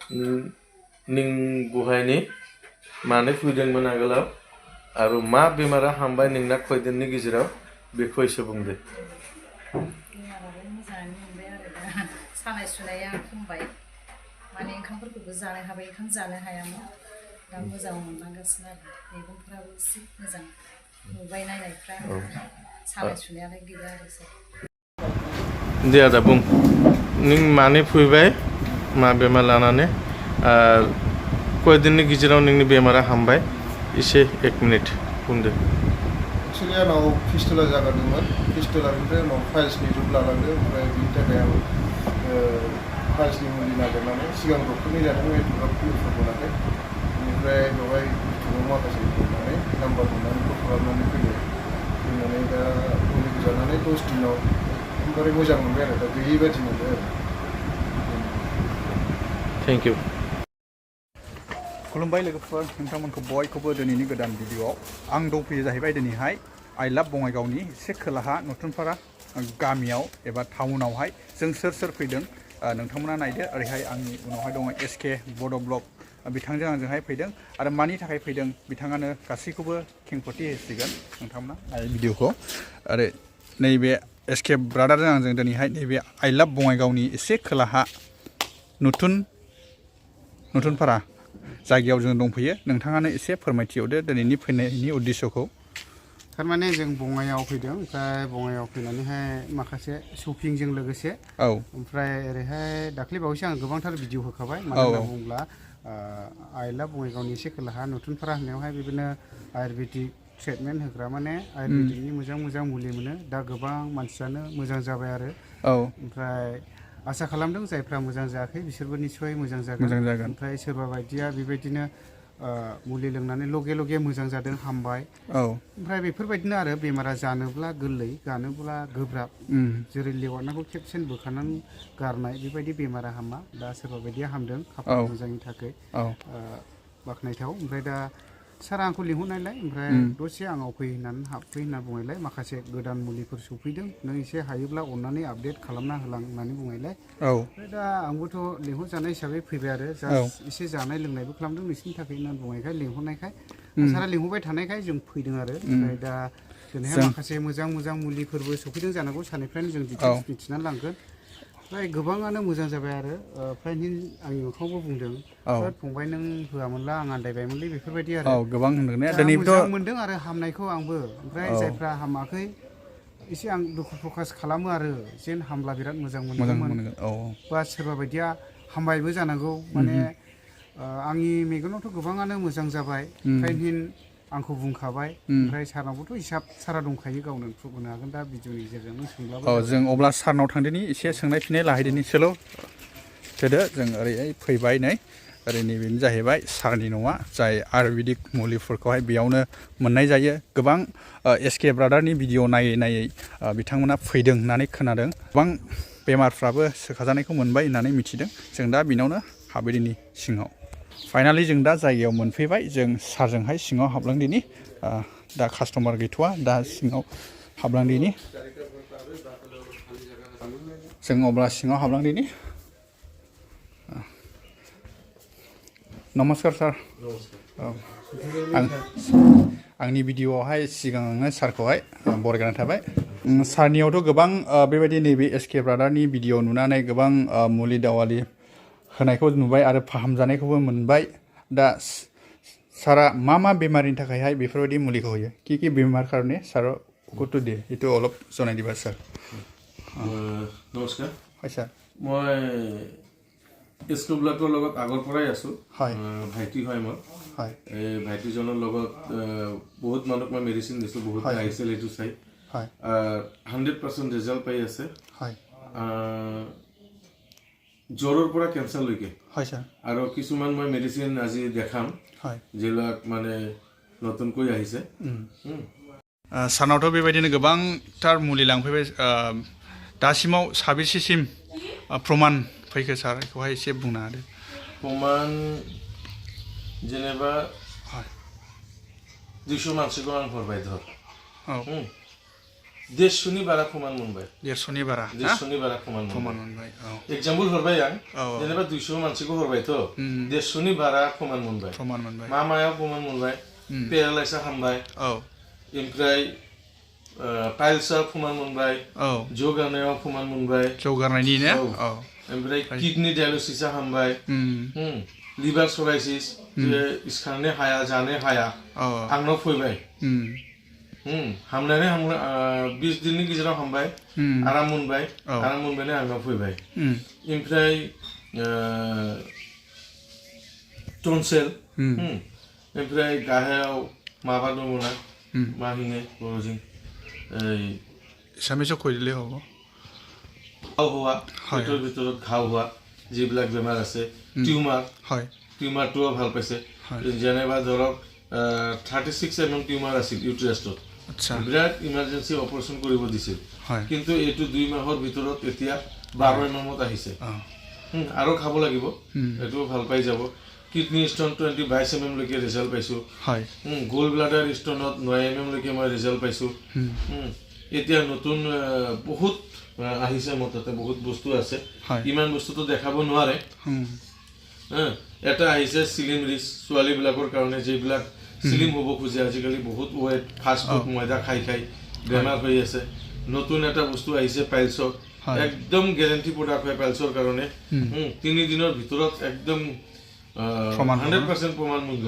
निं बहायनि मानो फैदोंमोन आगोलाव आरो मा बेमारा हामबाय नोंना खयदिननि गेजेराव बेखौ एसे बुंदो। बेमाराबो मोजाङानो मोनबाय आरो दा सानाय सुनाया खमायबाय माने ओंखामफोरखौबो जानो हाबाय ओंखाम जानो हायामोन दा मोजां मोनलांगासिनो आरो मेगनफ्राबो एसे मोजां नुबाय नायनायफ्रा सानाय सुनायालाय गैला आरो सार। दे आदा बुं नों मानो फैबाय मा बेमार लानानै खयदिननि गेजेराव नोंनि बेमारा हामबाय एसे 1 मिनिट बुंदो। एक्चुअली आंनाव फिस्टुला जागारदोंमोन फिस्टुलानिफ्राय उनाव फाइल्सनि रुप लालांदों ओमफ्राय बिनि थाखाय आं फाइल्सनि मुलि नागिरनानै सिगां डक्टरनि जादों एथ'ग्राफ इउसआव मोनाखै बेनिफ्राय बेवहाय इउटुबाव माखासे मोननानै नाम्बार मोननानै कल खालामनानै फैनानै दा मुलिखौ जानानै 10 दिनाव एकदमबारे मोजां मोनबाय आरो दा गैयि बायदि मोनबाय आरो। Thank you. खुलुमबाय लोगोफोर नोंथांमोनखौ बयखौबो दिनैनि गोदान भिडिअआव आं दंफैयो जाहैबाय दिनैहाय आइ लाभ बङाइगावनि एसे खोलाहा नथुनपारा गामियाव एबा टाउनावहाय जों सोर फैदों नोंथांमोना नायदो। ओरैहाय आंनि उनावहाय दङ SK बड' ब्लग बिथांजों आंजोंहाय फैदों आरो मानि थाखाय फैदों बिथाङानो गासैखौबो खेंफोरथि होसिगोन नोंथांमोना नाय भिडिअखौ। आरो नैबे SK ब्रादारजों आंजों दिनैहाय नैबे आइ लाभ बङाइगावनि एसे खोलाहा नथुनपारा जायगायाव जों दंफैयो। नोंथाङानो एसे फोरमायथिहरदो दिनैनि फैनायनि उद्देश्यखौ। थारमाने जों बङाइआव फैदों ओमफ्राय बङाइआव फैनानैहाय माखासे शपिंजों लोगोसे ओमफ्राय ओरैहाय दाख्लै बावैसो आं गोबांथार भिडिअ होखाबाय मानो होनना बुङोब्ला आइ लाभ बङाइगावनि एसे खोलाहा नथुनपारा होननायावहाय बिदिनो आयुर्वेदिक ट्रिटमेन्ट होग्रा माने आयुर्वेदिकनि मोजां मुलि मोनो दा गोबां मानसियानो मोजां जाबाय आरो ओमफ्राय आसा खालामदों जायफ्रा मोजां जायाखै बिसोरबो निस्सय मोजां जागोन ओमफ्राय सोरबा बायदिया बेबायदिनो मुलि लोंनानै लगे मोजां जादों हामबाय ओमफ्राय बेफोरबायदिनो आरो बेमारा जानोब्ला गोरलै गानोब्ला गोब्राब जेरै लेवारनाखौ खेबसेनो बोखानानै गारनाय बेबायदि बेमारा हामा दा सोरबा बायदिया हामदों खाफाल मोजांनि थाखाय बाख्नायथाव। ओमफ्राय दा सारा आंखौ लिंहरनायलाय ओमफ्राय दसे आंनाव फै होननानै हाबफै होनना बुंनायलाय माखासे गोदान मुलिफोर सफैदों नों एसे हायोब्ला अननानै आपडेट खालामना होलां होननानै बुंनायलाय ओमफ्राय दा आंबोथ' लिंहरजानाय हिसाबै फैबाय आरो जास्ट एसे जानाय लोंनायबो खालामदों नोंसिनि थाखाय होननानै बुंनायखाय लिंहरनायखाय सारा लिंहरबाय थानायखाय जों फैदों आरो ओमफ्राय दा दिनैहाय माखासे मोजां मुलिफोरबो सफैदों जानांगौ साननिफ्रायनो जों डिटेल्स मिथिनानै लांगोन। ओमफ्राय गोबाङानो मोजां जाबाय आरो फ्राय आंनि मोखाङावबो बुंदों फंबाय नों होआमोनब्ला आं आन्दायबायमोनलै बेफोरबायदि आरो गोबां होनदों दा मोजां मोनदों आरो हामनायखौ आंबो ओमफ्राय जायफ्रा हामाखै एसे आं दुखु प्रकास खालामो आरो जेन हामब्ला बिराद मोजां मोनगौमोन बा सोरबा बायदिया हामबायबो जानांगौ माने आंनि मेगनावथ' गोबाङानो मोजां जाबाय फ्राय आंखौ बुंखाबाय ओमफ्राय सारनावबोथ' हिसाब सारा दंखायो गावनो प्रुफ होनो हागोन दा भिडिअनि गेजेरजों सोंब्लाबो जों अब्ला सारनाव थांदोनि एसे सोंनाय फिननाय लाहैदोनि सोल' होदो जों ओरैहाय फैबाय नै ओरै नैबेनो जाहैबाय सारनि न'आ जाय आयुर्वेदिक मुलिफोरखौहाय बेयावनो मोननाय जायो। गोबां SK ब्रादारनि भिडिअ नायै बिथांमोना फैदों होननानै खोनादों गोबां बेमारफ्राबो सोखाजानायखौ मोनबाय होननानै मिथिदों। जों दा बिनावनो हाबैदिनि सिङाव फाइनालि जों दा जायगायाव मोनफैबाय जों सारजोंहाय सिङाव हाबलांदिनि दा कास्टमार गैथ'वा दा सिङाव हाबलांदिनि जों अब्ला सिङाव हाबलांदिनि। नमस्कार सार। आंनि भिडिअआवहाय सिगाङावनो सारखौहाय बरायनाय थाबाय। सारनियावथ' गोबां बेबायदि नैबे SK ब्रादारनि भिडिअ नुनानै गोबां मुलि दावालि होनायखौ नुबाय आरो फाहामजानायखौबो मोनबाय। दा सारा मा बेमारनि थाखायहाय बेफोरबायदि मुलिखौ होयो कि बेमार कारणे सार कुटु दे एटु अलप जनाय दिबा सार। নমস্কাৰ হয় ছাৰ মই SK ব্লগৰ লগত আগৰ পৰাই আছোঁ ভাইটি হয় মই এই ভাইটিজনৰ লগত বহুত মানুহক মই মেডিচিন দিছোঁ বহুত আহিছিল এইটো চাই 100% ৰিজাল্ট পাই আছে জ্বৰৰ পৰা কেঞ্চাৰলৈকে আৰু কিছুমান মই মেডিচিন আজি দেখাম যিবিলাক মানে নতুনকৈ আহিছে। सारनावथ' बेबायदिनो गोबांथार मुलि लांफैबाय दासिमाव साबेसेसिम प्रमाण फैखो सार बेखौहाय एसे बुंना होदो। प्रमाण जेनेबा 200 मानसिखौ आं हरबाय धर 150 बारा खमान मोनबाय 150 बारा 150 बारा खमान खमान मोनबाय औ एग्जाम्पल हरबाय आं औ जेनेबा 200 मानसिखौ हरबायथ' 150 बारा खमान मोनबाय खमान मोनबाय मा मायाव खमान मोनबाय पेरालाइसा हामबाय औ ओमफ्राय पाइल्सआ खमान मोनबाय औ जौगानायाव खमान मोनबाय जौगानायनि ने औ ओमफ्राय किडनि डायलिसिसआ हामबाय लिभार सराइसिस जे सिखारनो हाया जानो हाया आंनाव फैबाय हामनानै 20 दिननि गेजेराव हामबाय आराम मोनबाय आराम मोनबायनो आंनाव फैबाय ओमफ्राय टनसेल ओमफ्राय गाहायाव माबा दङना मा होनो बर'जों सामेसो কৈ দিলে হ'ব ঘাও হোৱা পেটৰ ভিতৰত ঘাও হোৱা যিবিলাক বেমাৰ আছে টিউমাৰ হয় টিউমাৰটোও ভাল পাইছে যেনেবা ধৰক 36 mm টিউমাৰ আছিল ইউটেৰাছটোত আচ্ছা বিৰাট ইমাৰ্জেঞ্চি অপাৰেশ্যন কৰিব দিছিল হয় কিন্তু এইটো 2 মাহৰ ভিতৰত এতিয়া 12 নম্বৰত আহিছে আৰু খাব লাগিব এইটো ভাল পাই যাব কিডনি ষ্টন 22 mm লৈকে ৰিজাল্ট পাইছো হয় গোল ব্লাডাৰ ষ্টনত 9 mm লৈকে মই ৰিজাল্ট পাইছো এতিয়া নতুন বহুত আহিছে মততে বহুত বস্তু আছে ইমান বস্তুটো দেখাব নোৱাৰে এটা আহিছে সিলিম ৰিচ ছোৱালী বিলাকৰ কাৰণে যেবিলাক সিলিম হ'ব খুজে আজিকালি বহুত ওয়েট ফাষ্ট ফুড ময়দা খাই খাই বেমাৰ হৈ আছে নতুন এটা বস্তু আহিছে পাইলছৰ একদম গ্যাৰান্টি প্ৰডাক্ট হয় পাইলছৰ কাৰণে 3 দিনৰ ভিতৰত একদম 100% প্ৰমাণ মূল্য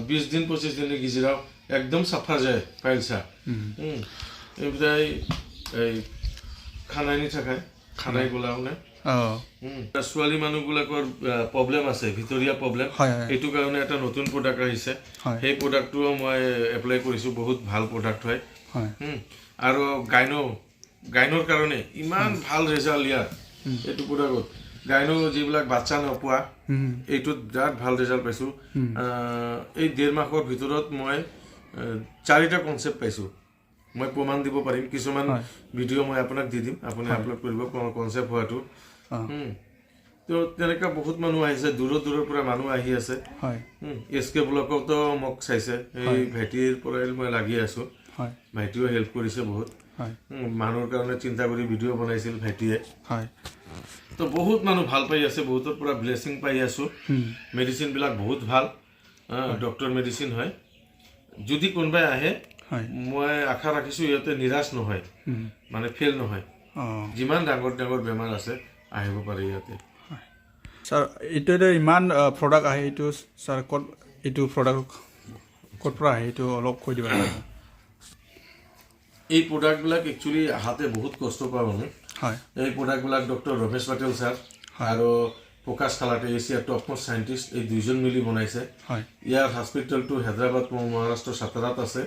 20 দিন 25 দিনৰ গিজৰাও একদম সাফা যায় পাইলছা এমপ্লাই এই খানাইনি থাকায় খানাই গোলাওনে ছোৱালী মানুহবিলাকৰ প্ৰব্লেম আছে ভিতৰীয়া প্ৰব্লেম এইটো কাৰণে এটা নতুন প্ৰডাক্ট আহিছে সেই প্ৰডাক্টটো মই এপ্লাই কৰিছো বহুত ভাল প্ৰডাক্ট হয় আৰু গাইনৰ কাৰণে ইমান ভাল ৰিজাল্ট ইয়াৰ এইটো প্ৰডাক্টত গাইনো যিবিলাক বাচ্চা নপোৱা এইটোত বিৰাট ভাল ৰিজাল্ট পাইছো এই 1.5 মাহৰ ভিতৰত মই 4টা কনসেপ্ট পাইছো মই প্ৰমাণ দিব পাৰিম কিছুমান ভিডিঅ' মই আপোনাক দি দিম আপুনি আপলোড কৰিব কনসেপ্ট হোৱাটো তো তেনেকা বহুত মানুহ আহিছে দূৰৰ পৰা মানুহ আহি আছে এসকে ব্লকতো মোক চাইছে এই ভাইটিৰ পৰাই মই লাগি আছো ভাইটিও হেল্প কৰিছে বহুত মানুহৰ কাৰণে চিন্তা কৰি ভিডিঅ' বনাইছিল ভাইটিয়ে তো বহুত মানুহ ভাল পাই আছে বহুতৰ পৰা ব্লেসিং পাই আছো মেডিসিন বিলাক বহুত ভাল ডক্টৰ মেডিসিন হয় যদি কোনবাই আহে মই আশা ৰাখিছো ইয়াতে নিৰাশ নহয় মানে ফেল নহয় যিমান ডাঙৰ বেমাৰ আছে আহিব পাৰি ইয়াতে স্যার এইটো ইমান প্ৰডাক্ট আহে এইটো স্যার ক'ত এইটো প্ৰডাক্ট ক'ত পৰা আহে এইটো অলপ কৈ দিবা এই প্ৰডাক্টবিলাক একচুয়ালি হাতে বহুত কষ্ট পাওঁ আমি হয় এই প্ৰডাক্টবিলাক ডক্টৰ ৰমেশ পাটেল স্যাৰ আৰু প্ৰকাশ খালাটে এছিয়াৰ টপমোষ্ট সাইন্টিষ্ট এই দুইজন মিলি বনাইছে ইয়াৰ হস্পিটেলটো হায়দৰাবাদ মহাৰাষ্ট্ৰ সাতাৰাত আছে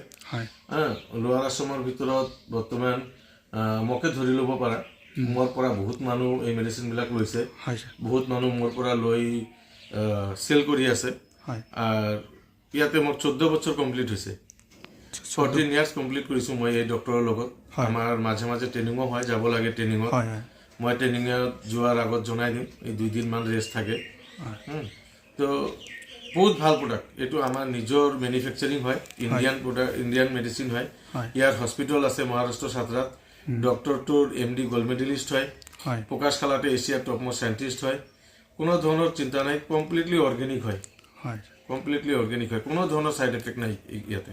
লোৱাৰ আছামৰ ভিতৰত বৰ্তমান মকে ধৰি ল'ব পাৰা মোৰ পৰা বহুত মানুহ এই মেডিচিনবিলাক লৈছে বহুত মানুহ মোৰ পৰা লৈ সেল কৰি আছে আৰু ইয়াতে মোৰ 14 বছৰ কমপ্লিট হৈছে 14 ইয়াৰ্স কমপ্লিট কৰিছো মই এই ডক্টৰৰ লগত আমাৰ মাঝে মাঝে ট্ৰেইনিংও হয় যাব লাগে ট্ৰেইনিংত মই ট্ৰেইনিংত যোৱাৰ আগত জনাই দিম এই 2 দিন মান ৰেষ্ট থাকে তো বহুত ভাল প্ৰডাক্ট এটো আমাৰ নিজৰ ম্যানুফ্যাকচাৰিং হয় ইন্ডিয়ান প্ৰডাক্ট ইন্ডিয়ান মেডিসিন হয় ইয়াৰ হস্পিটেল আছে মহাৰাষ্ট্ৰ সাতাৰাত ডক্টৰটোৰ এমডি গোল্ড মেডেলিষ্ট হয় প্ৰকাশ খালাটে এছিয়াৰ টপমোষ্ট সাইন্টিষ্ট হয় কোনো ধৰণৰ চিন্তা নাই কমপ্লিটলি অৰ্গানিক হয় কমপ্লিটলি অৰ্গানিক হয় কোনো ধৰণৰ সাইড এফেক্ট নাই ইয়াতে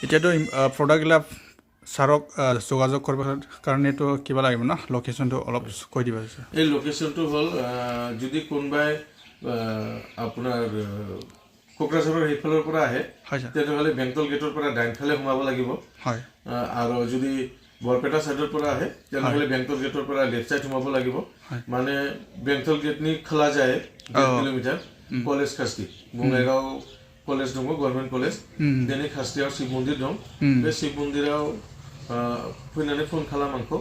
এতিয়াতো প্ৰডাক্টবিলাক সাৰক যোগাযোগ কৰিবৰ কাৰণেতো কিবা লাগিব না লোকেশনটো অলপ কৈ দিবা এই লোকেশনটো হ'ল যদি কোনবাই আপোনাৰ কোকৰাঝাৰৰ হেফালৰ পৰা আহে তেতিয়াহ'লে বেংটল গেটৰ পৰা ডাইনফালে সোমাব লাগিব আৰু যদি বৰপেটা সাইডৰ পৰা আহে তেতিয়াহ'লে বেংটল গেটৰ পৰা লেফট সাইড সোমাব লাগিব মানে বেংটল গেট নি খোলা যায় 1 কিলোমিটাৰ কলেজ খাস্তি বঙাইগাঁও কলেজ দङ গভर्नमेंट কলেজ দেনে খাস্তিयाव শিব মন্দিৰ দङ बे শিব মন্দিराव फैनानै फन खालाम आंखौ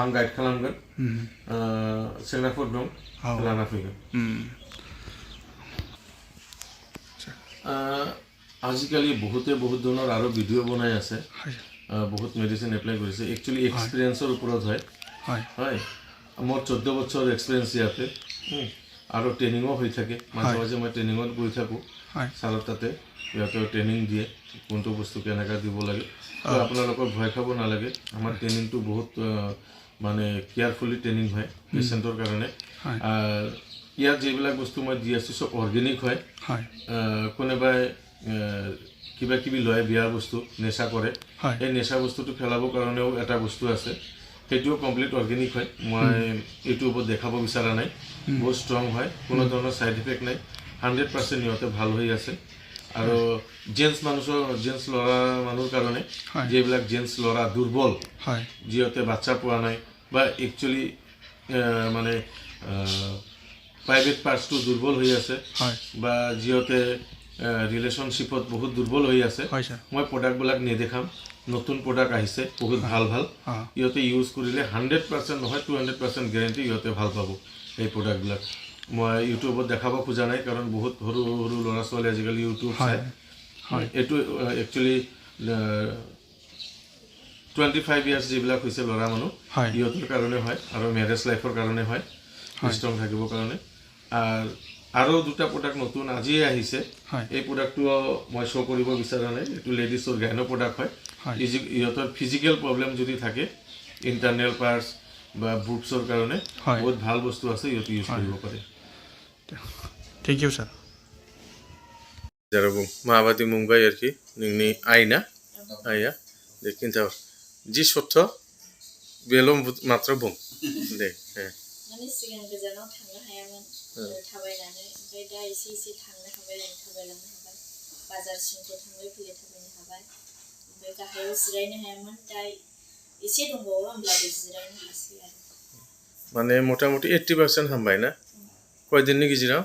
आं गाइड खालामगोन सेंग्राफोर दं लाना फैगोन আজিকালি বহুত ধৰণৰ আৰু ভিডিঅ' বনাই আছে বহুত মেডিসিন এপ্লাই কৰিছে একচুয়ালি এক্সপেৰিয়েন্সৰ ওপৰত হয় হয় মোৰ 14 বছৰ এক্সপেৰিয়েন্স ইয়াতে আৰু ট্ৰেইনিঙো হৈ থাকে মাজে মাজে মই ট্ৰেইনিঙত গৈ থাকোঁ ছাৰৰ তাতে সিহঁতে ট্ৰেইনিং দিয়ে কোনটো বস্তু কেনেকৈ দিব লাগে তো আপোনালোকৰ ভয় খাব নালাগে আমাৰ ট্ৰেইনিংটো বহুত মানে কেয়াৰফুলি ট্ৰেইনিং হয় পেচেণ্টৰ কাৰণে ইয়াত যিবিলাক বস্তু মই দি আছোঁ চব অৰ্গেনিক হয় কোনোবাই কিবা কিবি লয় বেয়া বস্তু নেশা কৰে এই নেশা বস্তুটো পেলাবৰ কাৰণেও এটা বস্তু আছে সেইটোও কমপ্লিট অৰ্গেনিক হয় মই এইটো ওপৰত দেখাব বিচৰা নাই বহুত ষ্ট্ৰং হয় কোনো ধৰণৰ ছাইড ইফেক্ট নাই 100% সিহঁতে ভাল হৈ আছে আৰু জেন্টছ ল'ৰা মানুহৰ কাৰণে যিবিলাক জেন্টছ ল'ৰা দুৰ্বল যিহঁতে বাচ্চা পোৱা নাই বা একচুৱেলি মানে প্ৰাইভেট পাৰ্টছটো দুৰ্বল হৈ আছে বা যিহঁতে ৰিলেশ্যনশ্বিপত বহুত দুৰ্বল হৈ আছে মই প্ৰডাক্টবিলাক নেদেখাম নতুন প্ৰডাক্ট আহিছে বহুত ভাল ভাল ইহঁতে ইউজ কৰিলে 100% নহয় 200% গেৰেণ্টি ইহঁতে ভাল পাব এই প্ৰডাক্টবিলাক মই ইউটিউবত দেখাব খোজা নাই কাৰণ বহুত সৰু সৰু ল'ৰা ছোৱালী আজিকালি ইউটিউব চায় এইটো একচুৱেলি 25 ইয়াৰ্ছ যিবিলাক হৈছে ল'ৰা মানুহ ইহঁতৰ কাৰণে হয় আৰু মেৰেজ লাইফৰ কাৰণে হয় ষ্ট্ৰং থাকিবৰ কাৰণে আৰু দুটা প্ৰডাক্ট নতুন আজিয়ে আহিছে এই প্ৰডাক্টটো মই শ্ব' কৰিব বিচৰা নাই এইটো লেডিছৰ গাইনো প্ৰডাক্ট হয় ইহঁতৰ ফিজিকেল প্ৰব্লেম যদি থাকে ইণ্টাৰনেল পাৰ্টছ বা বুবছৰ কাৰণে বহুত ভাল বস্তু আছে ইহঁতে ইউজ কৰিব পাৰে थैंक यू सर जारबुं माबादि मुंबाय आरोखि नोंनि आइना आइया दे खिन्थाव जि सत्थ बेल' मात्र बुं दे माने सिगां गोजानाव थांनो हायामोन थाबायनानै ओमफ्राय दा एसे एसे थांनो हाबाय आरो थाबायलांनो हाबाय बाजारसिमबो थांलाय फैलाय थाबायनो हाबाय ओमफ्राय गाहायाव जिरायनो हायामोन दा एसे दंबावो होमब्लाबो जिरायनो हासै आरो माने मथा मथि 80% हामबाय ना कयदिननि गेजेराव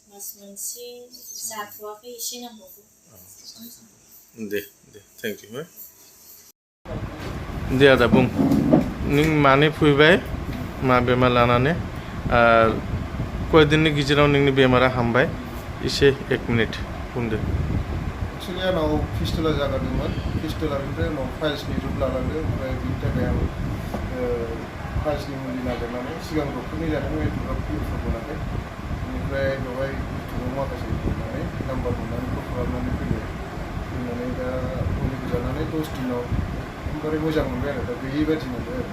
मास मोनसे जाथ'वाखै एसे नांबावगौ दे दे थेंक इउ दे आदा बुं नों माने फैबाय मा बेमार लानानै कयदिननि गेजेराव नोंनि बेमारा हामबाय एसे 1 मिनिट बुंदो एक्चुअली आंनाव फिस्टुला जागारदोंमोन फिस्टुलानिफ्राय उनाव फाइल्सनि रुप लालांदों ओमफ्राय बिनि थाखाय आं फाइल्सनि मुलि नागिरनानै सिगां डक्टरनि जादों एथ'ग्राफ इउज मोनाखै बेनिफ्राय बेवहाय इउटुबाव माखासे मोननानै नाम्बार मोननानै कल खालामनानै फैनानै दा मुलिखौ जानानै 10 दिनाव एकदमबारे मोजां मोनबाय आरो दा गैयि बायदि मोनबाय आरो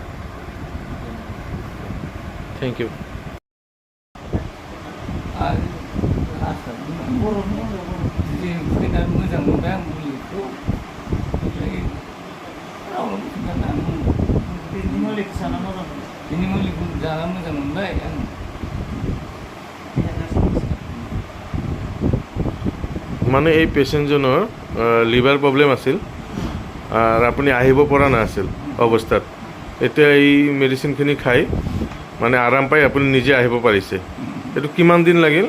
थेंक इउ फैनानै मोजां मोनबाय आं मुलिखौ ओमफ्राय रावनोबो खिन्थानो आं बिनि मुलिखौ जाना मोजां मोनबाय आं মানে এই পেচেণ্টজনৰ লিভাৰ প্ৰব্লেম আছিল আৰু আপুনি আহিব পৰা নাছিল অৱস্থাত এতিয়া এই মেডিচিনখিনি খাই মানে আৰাম পাই আপুনি নিজে আহিব পাৰিছে এইটো কিমান দিন লাগিল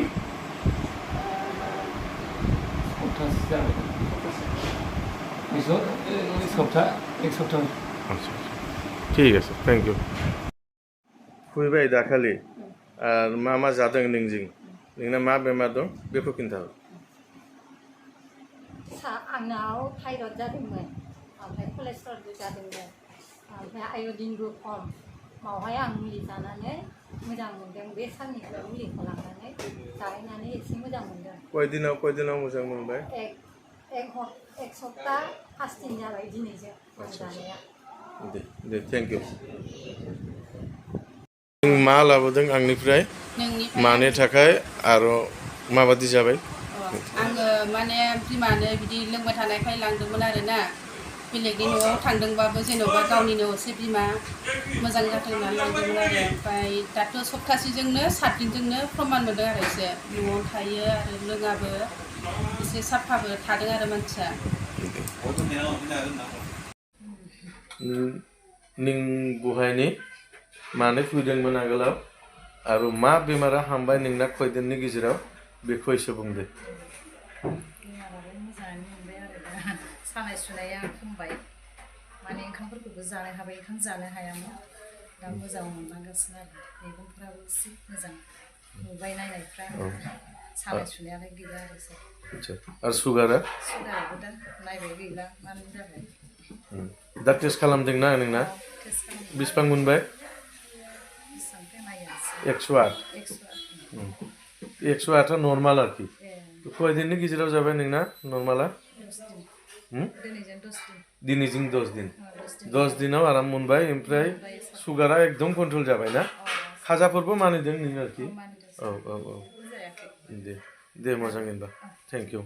আচ্ছা ঠিক আছে थैंक इउ फैबाय दाखालि आरो मा जादों नोंजों नोंना मा बेमार दं बेखौ खिन्थाहर आंनाव थाइरयड जादोंमोन ओमफ्राय कलेस्ट्रलबो जादोंमोन ओमफ्राय आय'डिनबो खम बावहाय आं मुलि जानानै मोजां मोनदों बे साननिफ्राय मुलिखौ लानानै जाहैनानै एसे मोजां मोनदों कयदिनाव मोजां मोनबाय एक सप्ताह 5 दिन जाबाय दिनैजों आं जानाया दे थेंक इउ नों मा लाबोदों आंनिफ्राय मानि थाखाय आरो माबादि जाबाय आङो माने बिमानो बिदि लोंबाय थानायखाय लांदोंमोन आरोना बेलेगनि न'आव थांदोंबाबो जेन'बा गावनिनो असे बिमा मोजां जाथों होननानै लांदोंमोन आरो ओमफ्राय दाथ' सप्तासेजोंनो 7 दिनजोंनो प्रमान मोनदों आरो एसे न'आव थायो आरो लोङाबो एसे साफाबो थादों आरो मानसिया नों बहायनि मानो फैदोंमोन आगोलाव आरो मा बेमारा हामबाय नोंना खयदिननि गेजेराव बेखौ एसे बुंदो बेमारालाय मोजाङानो मोनबाय आरो दा सानाय सुनाया खमायबाय माने ओंखामफोरखौबो जानो हाबाय ओंखाम जानो हायामोन दा मोजां मोनलांगासिनो आरो मैगंफ्राबो एसे मोजां नुबाय नायनायफ्रा सानाय सुनायालाय गैला आरो आरो सुगाराबो दा नायबाय गैला मानो जाबाय दा टेस्ट खालामदोंना नोंना बेसेबां मोनबाय बेसेबां नायासै 108 100 108 नर्माल आरोखि कय दिननि गेजेराव जाबाय नोंना नर्माला 10 दिन दिनैजों 10 दिन दिनैजों 10 दिन 10 दिन 10 दिनाव आराम मोनबाय ओमफ्राय सुगारा एकदम कन्ट्रल जाबाय ना खाजाफोरबो मानिदों नों आरोखि मानिदों औ औ औ जायाखै दे मोजां होनबा थेंक इउ